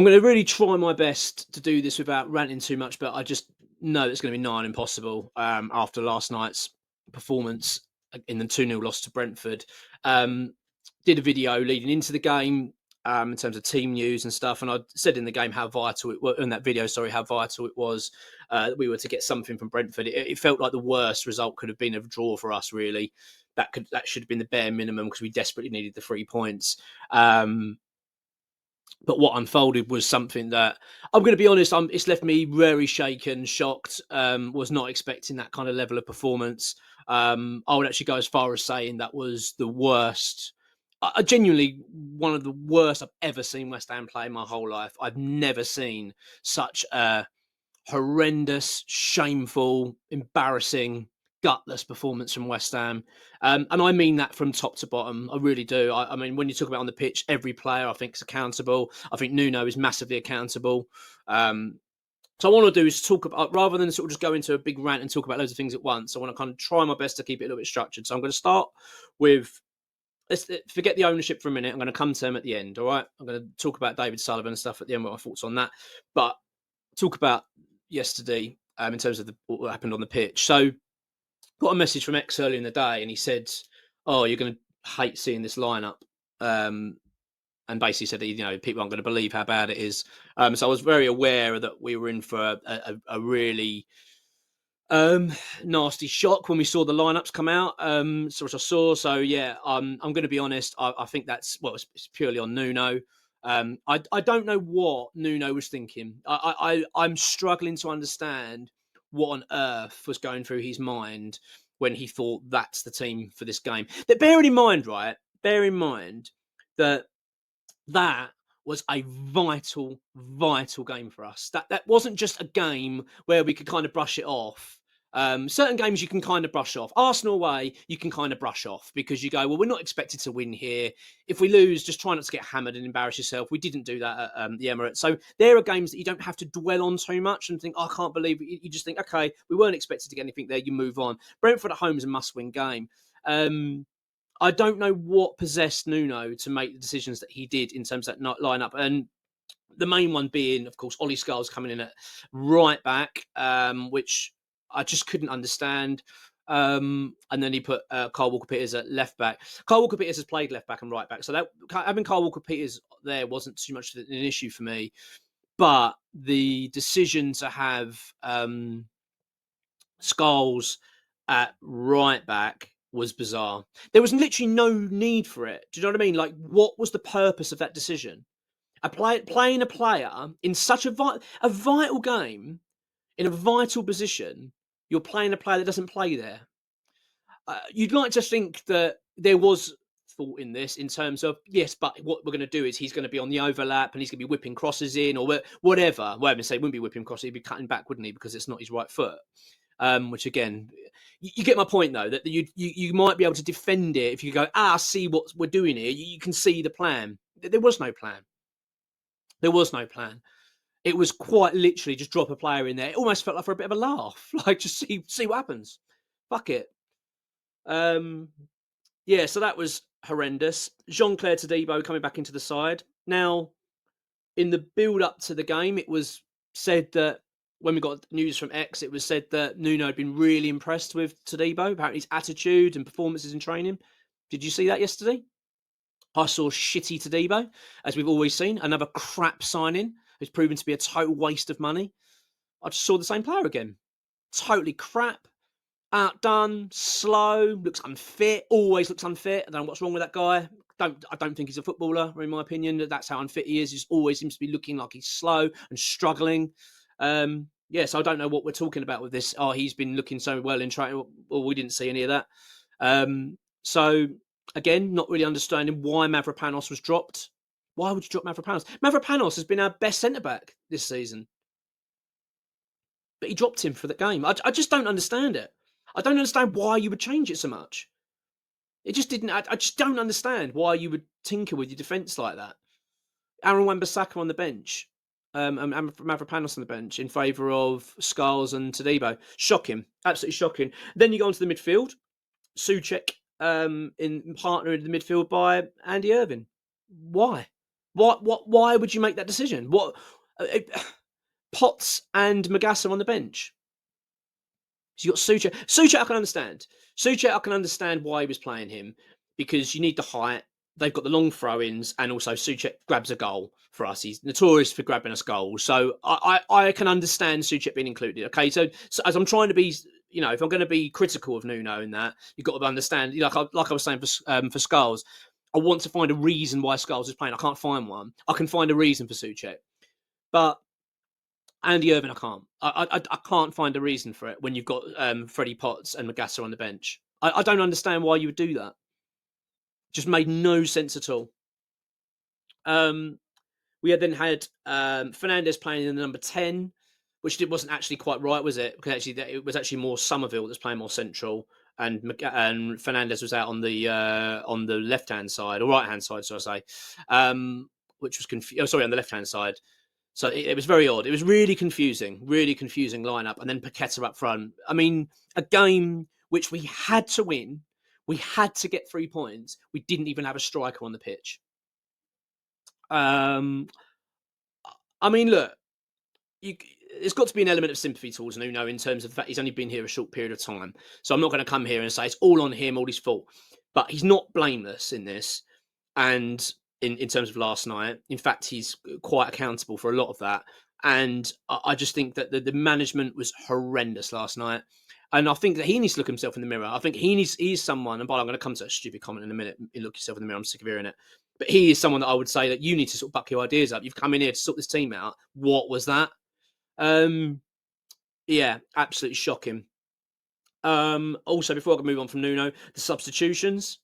I'm going to really try my best to do this without ranting too much, but I just know it's going to be nigh on impossible after last night's performance in the 2-0 loss to Brentford. Did a video leading into the game in terms of team news and stuff, and I said in the game how vital it was, in that video, sorry, how vital it was that we were to get something from Brentford. It felt like the worst result could have been a draw for us, really. That should have been the bare minimum because we desperately needed the 3 points. But what unfolded was something that I'm going to be honest, it's left me very shaken, shocked. Was not expecting that kind of level of performance. I would actually go as far as saying that was the worst. Genuinely one of the worst I've ever seen West Ham play in my whole life. I've never seen such a horrendous, shameful, embarrassing, gutless performance from West Ham. And I mean that from top to bottom. I really do. I mean, when you talk about on the pitch, every player I think is accountable. I think Nuno is massively accountable. So what I want to do is talk about, rather than sort of just go into a big rant and talk about loads of things at once, I want to kind of try my best to keep it a little bit structured. So I'm going to start with, let's forget the ownership for a minute. I'm going to come to them at the end, all right? I'm going to talk about David Sullivan and stuff at the end, what my thoughts on that. But talk about yesterday in terms of what happened on the pitch. So got a message from X earlier in the day, and he said, "Oh, you're going to hate seeing this lineup," and basically said that people aren't going to believe how bad it is. So I was very aware that we were in for a really nasty shock when we saw the lineups come out. So what I saw. So yeah, I'm going to be honest. I think that's it's purely on Nuno. I don't know what Nuno was thinking. I'm struggling to understand what on earth was going through his mind when he thought that's the team for this game. But bear in mind that was a vital game for us. That wasn't just a game where we could kind of brush it off. Certain games you can kind of brush off. Arsenal away, you can kind of brush off because you go, well, we're not expected to win here. If we lose, just try not to get hammered and embarrass yourself. We didn't do that at the Emirates. So there are games that you don't have to dwell on too much and think, I can't believe it. You just think, okay, we weren't expected to get anything there. You move on. Brentford at home is a must-win game. I don't know what possessed Nuno to make the decisions that he did in terms of that lineup. And the main one being, of course, Ollie Scarl's coming in at right back, which I just couldn't understand. And then he put Kyle Walker-Peters at left back. Kyle Walker-Peters has played left back and right back. So that having Kyle Walker-Peters there wasn't too much an issue for me. But the decision to have Scarls at right back was bizarre. There was literally no need for it. Do you know what I mean? Like, what was the purpose of that decision? Playing a player in such a vital game, in a vital position, you're playing a player that doesn't play there. You'd like to think that there was thought in this in terms of, yes, but what we're going to do is he's going to be on the overlap and he's going to be whipping crosses in or whatever. Well, I would say he wouldn't be whipping crosses, he'd be cutting back, wouldn't he? Because it's not his right foot. Which again, you get my point though, that you might be able to defend it if you go, see what we're doing here. You can see the plan. There was no plan. There was no plan. It was quite literally just drop a player in there. It almost felt like for a bit of a laugh, like just see what happens. Fuck it. Yeah, so that was horrendous. Jean-Claire Todibo coming back into the side. Now, in the build-up to the game, it was said that when we got news from X, it was said that Nuno had been really impressed with Todibo, apparently his attitude and performances in training. Did you see that yesterday? I saw shitty Todibo, as we've always seen. Another crap signing who's proven to be a total waste of money. I just saw the same player again. Totally crap, outdone, slow, looks unfit, always looks unfit. I don't know what's wrong with that guy. I don't think he's a footballer, in my opinion. That's how unfit he is. He always seems to be looking like he's slow and struggling. So I don't know what we're talking about with this. Oh, he's been looking so well in training. Well, we didn't see any of that. So again, not really understanding why Mavropanos was dropped. Why would you drop Mavropanos? Mavropanos has been our best centre-back this season. But he dropped him for the game. I just don't understand it. I don't understand why you would change it so much. It just didn't. I just don't understand why you would tinker with your defence like that. Aaron Wan-Bissaka on the bench, and Mavropanos on the bench in favour of Scarls and Todibo. Shocking. Absolutely shocking. Then you go onto the midfield. Souček in partner in the midfield by Andy Irvine. Why? Why would you make that decision? Potts and Magassa on the bench. So you got Suchet. Suchet, I can understand. Suchet, I can understand why he was playing him, because you need the height. They've got the long throw-ins, and also Suchet grabs a goal for us. He's notorious for grabbing us goals, so I can understand Suchet being included. Okay, so as I'm trying to be, if I'm going to be critical of Nuno in that, you've got to understand. Like I was saying for Skulls, I want to find a reason why Skulls is playing. I can't find one. I can find a reason for Suchet, but Andy Irvine, I can't. I can't find a reason for it when you've got Freddie Potts and Magassa on the bench. I don't understand why you would do that. Just made no sense at all. We then had Fernandez playing in the number 10, which wasn't actually quite right, was it? Because actually, it was actually more Somerville that's playing more central, and Fernandez was out on the left hand side or right hand side, so I say, which was on the left hand side. So it was very odd. It was really confusing lineup. And then Paqueta up front. I mean, a game which we had to win. We had to get 3 points. We didn't even have a striker on the pitch. I mean, look, there's got to be an element of sympathy towards Nuno in terms of the fact he's only been here a short period of time. So I'm not going to come here and say it's all on him, all his fault. But he's not blameless in this. And in terms of last night, in fact, he's quite accountable for a lot of that. And I just think that the management was horrendous last night. And I think that he needs to look himself in the mirror. I think he's someone, and by I'm going to come to a stupid comment in a minute, you look yourself in the mirror, I'm sick of hearing it. But he is someone that I would say that you need to sort of buck your ideas up. You've come in here to sort this team out. What was that? Yeah, absolutely shocking. Also, before I can move on from Nuno, the substitutions.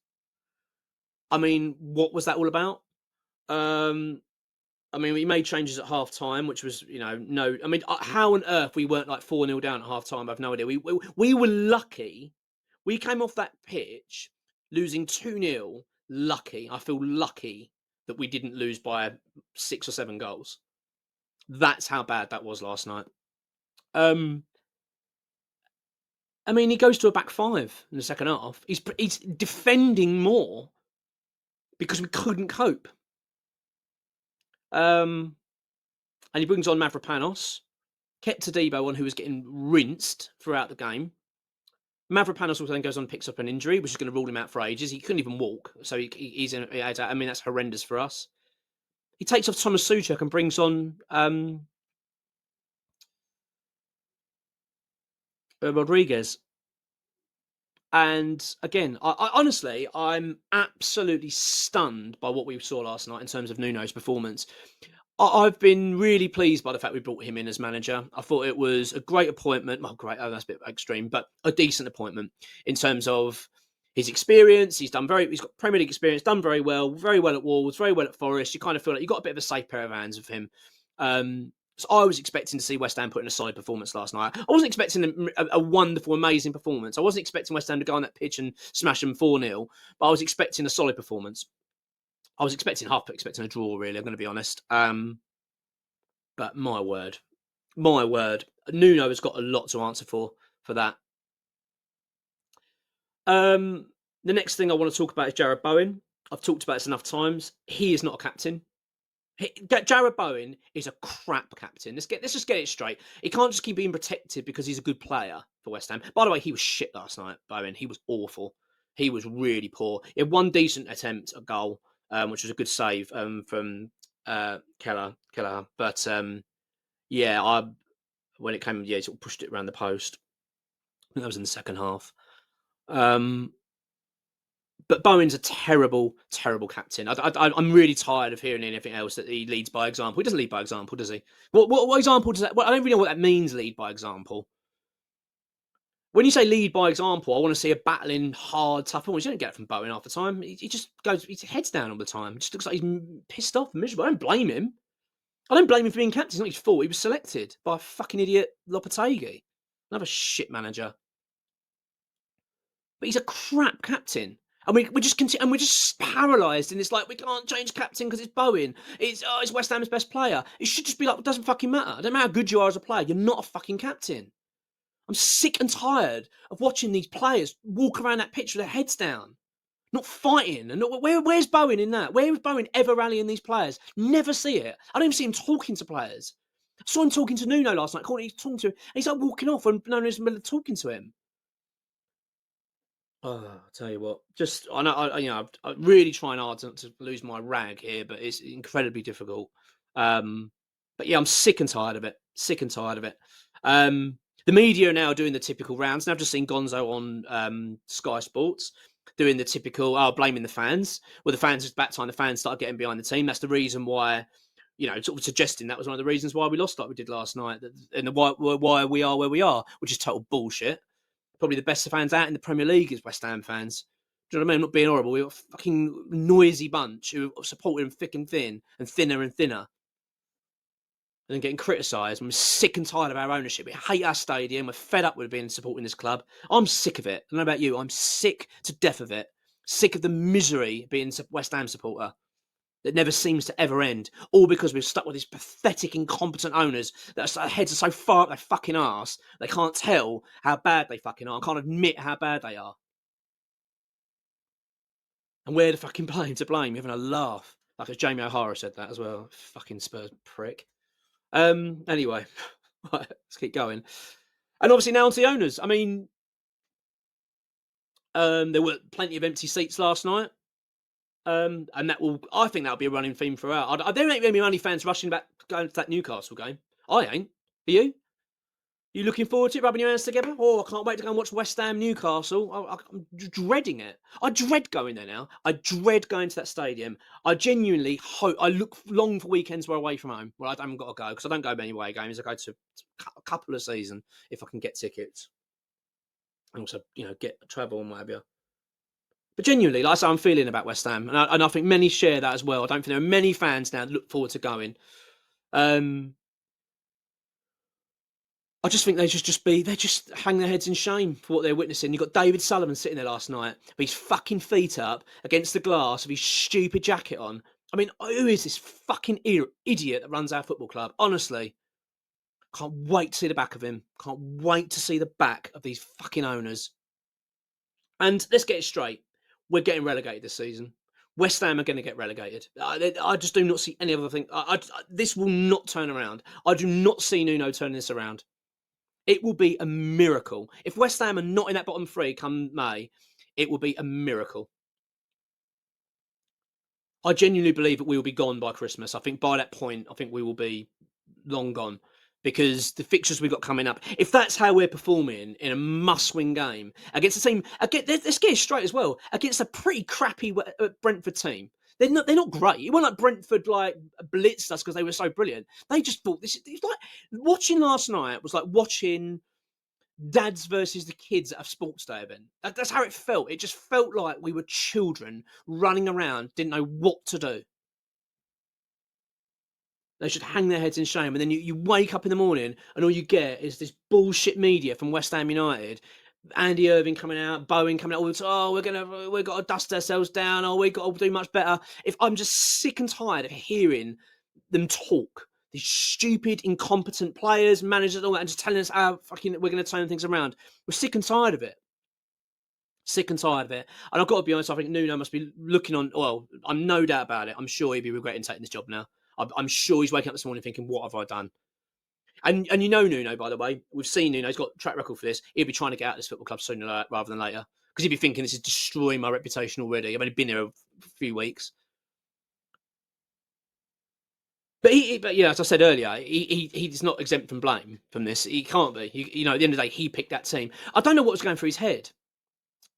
I mean, what was that all about? I mean, we made changes at half time, which was, no. I mean, how on earth we weren't like 4-0 down at half time? I've no idea. We were lucky. We came off that pitch losing 2-0. Lucky. I feel lucky that we didn't lose by 6 or 7 goals. That's how bad that was last night. I mean, he goes to a back 5 in the second half. He's defending more because we couldn't cope. And he brings on Mavropanos, kept Todibo on, who was getting rinsed throughout the game. Mavropanos also then goes on and picks up an injury, which is going to rule him out for ages. He couldn't even walk, so he's in. I mean, that's horrendous for us. He takes off Thomas Suchek and brings on Rodriguez. And again, I honestly, I'm absolutely stunned by what we saw last night in terms of Nuno's performance. I've been really pleased by the fact we brought him in as manager. I thought it was a great appointment. Well, great, that's a bit extreme, but a decent appointment in terms of his experience. He's got Premier League experience, done very well at Wolves, very well at Forest. You kind of feel like you got a bit of a safe pair of hands with him. So I was expecting to see West Ham put in a solid performance last night. I wasn't expecting a wonderful, amazing performance. I wasn't expecting West Ham to go on that pitch and smash them 4-0, but I was expecting a solid performance. I was expecting a draw, really, I'm going to be honest. But my word, Nuno has got a lot to answer for that. The next thing I want to talk about is Jarrod Bowen. I've talked about this enough times. He is not a captain. Jarrod Bowen is a crap captain. Let's just get it straight. He can't just keep being protected because he's a good player for West Ham. By the way, he was shit last night, Bowen. He was awful. He was really poor. He had one decent attempt at goal, which was a good save from Keller. But when it came, he sort of pushed it around the post. I think that was in the second half. But Bowen's a terrible, terrible captain. I'm really tired of hearing anything else that he leads by example. He doesn't lead by example, does he? What example does that? Well, I don't really know what that means. Lead by example. When you say lead by example, I want to see a battling, hard, tough performance. You don't get it from Bowen half the time. He just goes, his head's down all the time. It just looks like he's pissed off and miserable. I don't blame him. I don't blame him for being captain. It's not his fault. He was selected by a fucking idiot Lopetegui. Another shit manager. But he's a crap captain. And we're just paralysed in this, like, we can't change captain because it's Bowen. It's West Ham's best player. It should just be like, it doesn't fucking matter. It doesn't matter how good you are as a player. You're not a fucking captain. I'm sick and tired of watching these players walk around that pitch with their heads down, not fighting. And where's Bowen in that? Where is Bowen ever rallying these players? Never see it. I don't even see him talking to players. I saw him talking to Nuno last night. He's talking to him. And he's like walking off when Nuno's in the middle of talking to him. Oh, I'll tell you what. Just I know, I'm really trying hard to lose my rag here, but it's incredibly difficult. But yeah, I'm sick and tired of it. Sick and tired of it. The media are now doing the typical rounds. Now I've just seen Gonzo on Sky Sports doing the typical, blaming the fans. Well, the fans, it's about time the fans started getting behind the team. That's the reason why, sort of suggesting that was one of the reasons why we lost like we did last night, and why we are where we are, which is total bullshit. Probably the best fans out in the Premier League is West Ham fans. Do you know what I mean? I'm not being horrible. We're a fucking noisy bunch who supported him thick and thin and thinner and thinner. And then getting criticised. I'm sick and tired of our ownership. We hate our stadium. We're fed up with being supporting this club. I'm sick of it. I don't know about you. I'm sick to death of it. Sick of the misery of being a West Ham supporter that never seems to ever end. All because we're stuck with these pathetic, incompetent owners that their heads are so far up their fucking arse, they can't tell how bad they fucking are. Can't admit how bad they are. And we're the fucking blame to blame. You're having a laugh. Like as Jamie O'Hara said that as well. Fucking Spurs prick. Anyway, right, let's keep going. And obviously now to the owners. I mean, there were plenty of empty seats last night. And I think that'll be a running theme throughout. There ain't many fans rushing back going to that Newcastle game. I ain't. Are you? You looking forward to it, rubbing your hands together? Oh, I can't wait to go and watch West Ham Newcastle. I'm dreading it. I dread going there now. I dread going to that stadium. I genuinely hope. I long for weekends where I'm away from home, where I haven't got to go, because I don't go many away games. I go to a couple of season if I can get tickets, and also get travel and whatever. But genuinely, like I say, I'm feeling about West Ham, and I think many share that as well. I don't think there are many fans now that look forward to going. I just think they just hang their heads in shame for what they're witnessing. You've got David Sullivan sitting there last night with his fucking feet up against the glass with his stupid jacket on. I mean, who is this fucking idiot that runs our football club? Honestly, can't wait to see the back of him. Can't wait to see the back of these fucking owners. And let's get it straight. We're getting relegated this season. West Ham are going to get relegated. I just do not see any other thing. This will not turn around. I do not see Nuno turning this around. It will be a miracle. If West Ham are not in that bottom three come May, it will be a miracle. I genuinely believe that we will be gone by Christmas. I think by that point, I think we will be long gone. Because the fixtures we've got coming up, if that's how we're performing in a must-win game against the team, let's get it straight as well, against a pretty crappy Brentford team. They're not great. It wasn't like Brentford blitzed us because they were so brilliant. They just thought this. It's like watching last night was like watching dads versus the kids at a sports day event. That's how it felt. It just felt like we were children running around, didn't know what to do. They should hang their heads in shame. And then you wake up in the morning and all you get is this bullshit media from West Ham United. Andy Irving coming out, Bowen coming out. Oh, we've got to dust ourselves down. Oh, we've got to do much better. I'm just sick and tired of hearing them talk. These stupid, incompetent players, managers, all that, and just telling us how fucking we're going to turn things around. We're sick and tired of it. Sick and tired of it. And I've got to be honest, I think Nuno must be looking on. Well, I'm no doubt about it. I'm sure he'd be regretting taking this job now. I'm sure he's waking up this morning thinking, what have I done? And Nuno, by the way, we've seen Nuno, he's got a track record for this. He'll be trying to get out of this football club sooner rather than later. Because he'd be thinking, this is destroying my reputation already. I've only been here a few weeks. But as I said earlier, he's not exempt from blame from this. He can't be. At the end of the day, he picked that team. I don't know what was going through his head.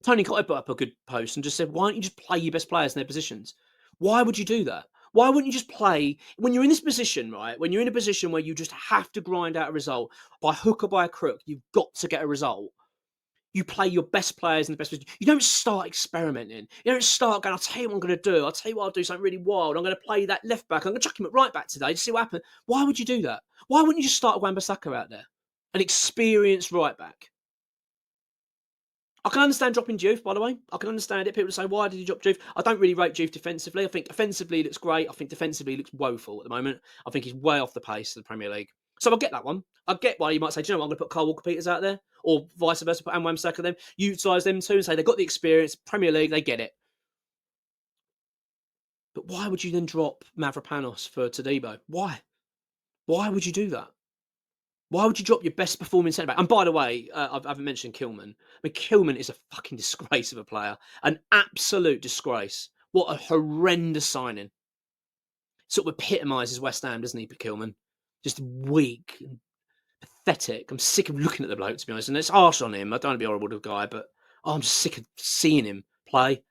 Tony Cotter put up a good post and just said, why don't you just play your best players in their positions? Why would you do that? Why wouldn't you just play when you're in this position, right? When you're in a position where you just have to grind out a result by hook or by crook, you've got to get a result. You play your best players in the best position. You don't start experimenting. You don't start going, I'll tell you what I'm going to do. I'll tell you what I'll do, something really wild. I'm going to play that left back. I'm going to chuck him at right back today to see what happens. Why would you do that? Why wouldn't you just start Wan-Bissaka out there? An experienced right back. I can understand dropping Juve, by the way. I can understand it. People say, why did you drop Juve? I don't really rate Juve defensively. I think offensively he looks great. I think defensively he looks woeful at the moment. I think he's way off the pace of the Premier League. So I get that one. I get why you might say, do you know what, I'm going to put Kyle Walker-Peters out there. Or vice versa, put Wan-Bissaka them. Utilise them too and say they've got the experience. Premier League, they get it. why would you then drop Mavropanos for Todibo? Why? Why would you do that? Why would you drop your best performing centre back? And by the way, I haven't mentioned Kilman. I mean, Kilman is a fucking disgrace of a player, an absolute disgrace. What a horrendous signing. Sort of epitomises West Ham, doesn't he, Kilman? Just weak and pathetic. I'm sick of looking at the bloke, to be honest. And it's harsh on him. I don't want to be horrible to the guy, but I'm just sick of seeing him play.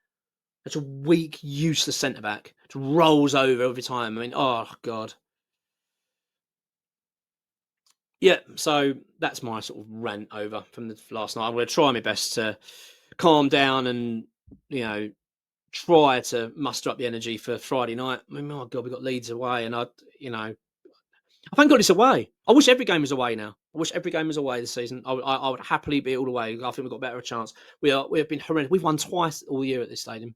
Such a weak, useless centre back. Just rolls over every time. I mean, oh God. Yeah, so that's my sort of rant over from the last night. I'm going to try my best to calm down and, try to muster up the energy for Friday night. I mean, oh God, we got Leeds away, and I thank God it's away. I wish every game was away now. I wish every game was away this season. I would happily be all away. I think we've got a better chance. We have been horrendous. We've won twice all year at this stadium.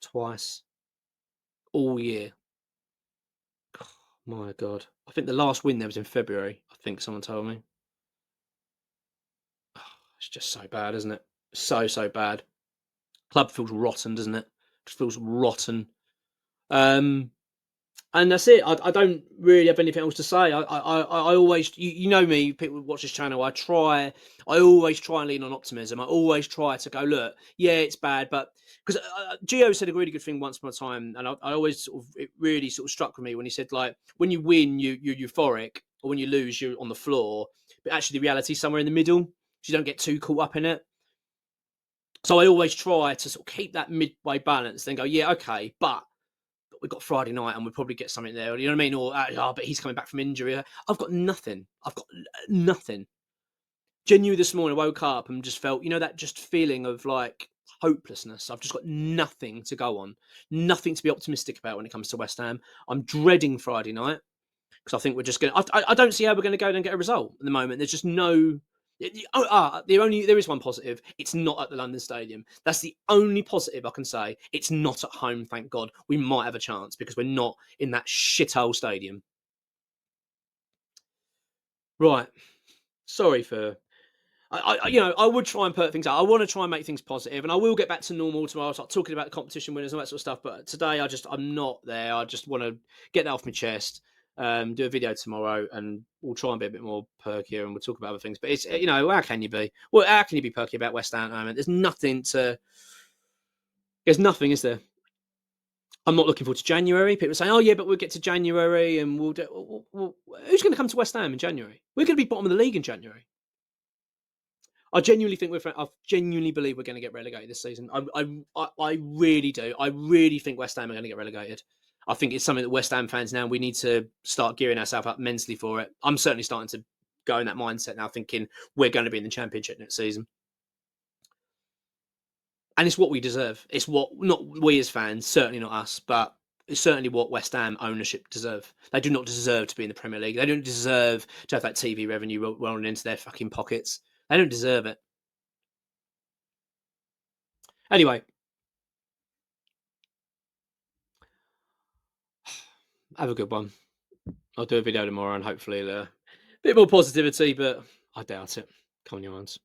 Twice. All year. Oh, my God. I think the last win there was in February. I think someone told me. Oh, it's just so bad, isn't it? So bad. Club feels rotten, doesn't it? Just feels rotten. And that's it. I don't really have anything else to say. I always, you know me, people who watch this channel, I always try and lean on optimism. I always try to go, look, yeah, it's bad, but because Gio said a really good thing once upon a time, and I always it really sort of struck with me when he said, like, when you win, you're euphoric, or when you lose, you're on the floor. But actually, the reality is somewhere in the middle, so you don't get too caught up in it. So I always try to sort of keep that midway balance, then go, yeah, okay, but we've got Friday night and we'll probably get something there. You know what I mean? Or, but he's coming back from injury. I've got nothing. I've got nothing. Genuinely this morning, I woke up and just felt, that just feeling of like hopelessness. I've just got nothing to go on, nothing to be optimistic about when it comes to West Ham. I'm dreading Friday night because I think we're just going to, I don't see how we're going to go and get a result at the moment. There's just no, there is one positive. It's not at the London Stadium. That's the only positive I can say. It's not at home, thank God. We might have a chance because we're not in that shithole stadium. Right. Sorry for. I would try and put things out. I want to try and make things positive, and I will get back to normal tomorrow. I'll start talking about the competition winners and all that sort of stuff. But today, I'm not there. I just want to get that off my chest. Do a video tomorrow, and we'll try and be a bit more perkier, and we'll talk about other things. But it's how can you be? Well, how can you be perky about West Ham at the moment? There's nothing, is there? I'm not looking forward to January. People are saying, "Oh yeah, but we'll get to January, and we'll do." Well, who's going to come to West Ham in January? We're going to be bottom of the league in January. I genuinely believe we're going to get relegated this season. I really do. I really think West Ham are going to get relegated. I think it's something that West Ham fans now, we need to start gearing ourselves up mentally for it. I'm certainly starting to go in that mindset now, thinking we're going to be in the Championship next season. And it's what we deserve. It's what, not we as fans, certainly not us, but it's certainly what West Ham ownership deserve. They do not deserve to be in the Premier League. They don't deserve to have that TV revenue rolling into their fucking pockets. They don't deserve it. Anyway, have a good one. I'll do a video tomorrow and hopefully a bit more positivity, but I doubt it. Come on, your hands.